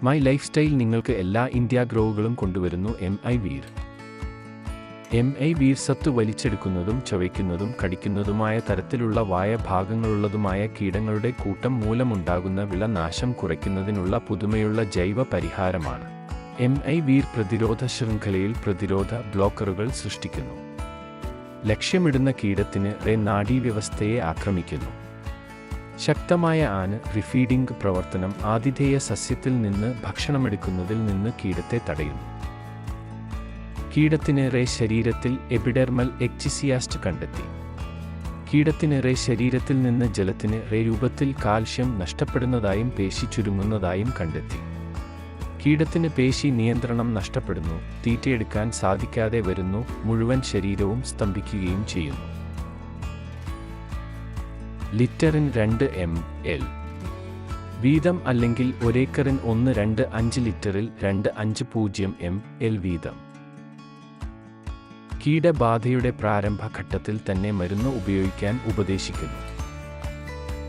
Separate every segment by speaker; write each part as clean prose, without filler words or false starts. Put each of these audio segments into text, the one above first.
Speaker 1: My life style നിങ്ങൾക്ക് എല്ലാ India ഗ്രോവുകളും കൊണ്ടുവരുന്നു MI വീർ. MI വീർ സത്ത് വലിച്ചെടുക്കുന്നതും ചവയ്ക്കുന്നതും കടിക്കുന്നതുമായ തരത്തിലുള്ള വായ ഭാഗങ്ങളുള്ളതുമായ കീടങ്ങളുടെ കൂട്ടം മൂലമുണ്ടാകുന്ന വിളനാശം കുറയ്ക്കുന്നതിനുള്ള പുതുമയുള്ള ജൈവ പരിഹാരമാണ്. MI വീർ പ്രതിരോധ ശൃംഖലയിൽ പ്രതിരോധ ബ്ലോക്കറുകൾ സൃഷ്ടിക്കുന്നു. ലക്ഷ്യമിടുന്ന കീടത്തിന് നാഡീവ്യവസ്ഥയെ ആക്രമിക്കുന്നു. ശക്തമായ റീഫീഡിംഗ് പ്രവർത്തനം ആതിഥേയ സസ്യത്തിൽ നിന്ന് ഭക്ഷണമെടുക്കുന്നതിൽ നിന്ന് കീടത്തെ തടയുന്നു. കീടത്തിന് ശരീരത്തിൽ എപിഡെർമൽ എക്ചിസിയാസ്റ്റ് കണ്ടെത്തി. കീടത്തിന് ശരീരത്തിൽ നിന്ന് ജലത്തിന് രൂപത്തിൽ കാൽഷ്യം നഷ്ടപ്പെടുന്നതായും പേശി ചുരുങ്ങുന്നതായും കണ്ടെത്തി. കീടത്തിന് പേശി നിയന്ത്രണം നഷ്ടപ്പെടുന്നു, തീറ്റയെടുക്കാൻ സാധിക്കാതെ വരുന്നു, മുഴുവൻ ശരീരവും സ്തംഭിക്കുകയും ചെയ്യുന്നു. ലിറ്ററിന് 2 ml വീതം അല്ലെങ്കിൽ ഒരേക്കറിന് 1.25 ലിറ്ററിൽ 2.50 ml വീതം. കീടബാധയുടെ പ്രാരംഭ ഘട്ടത്തിൽ തന്നെ മരുന്ന് ഉപയോഗിക്കാൻ ഉപദേശിക്കുന്നു.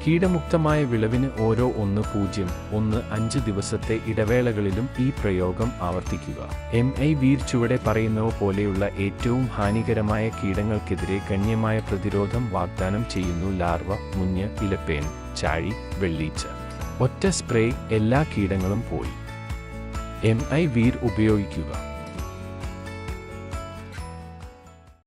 Speaker 1: കീടമുക്തമായ വിളവിന് ഓരോ 1-0-1-5 ദിവസത്തെ ഇടവേളകളിലും ഈ പ്രയോഗം ആവർത്തിക്കുക. MI വീർ ചുവടെ പറയുന്നവ പോലെയുള്ള ഏറ്റവും ഹാനികരമായ കീടങ്ങൾക്കെതിരെ ഗണ്യമായ പ്രതിരോധം വാഗ്ദാനം ചെയ്യുന്നു. ലാർവ, മുഞ്ഞ്, ഇലപ്പേൻ, ചാഴി, വെള്ളീച്ച. ഒറ്റ സ്പ്രേ എല്ലാ കീടങ്ങളും പോയി. MI വീർ ഉപയോഗിക്കുക.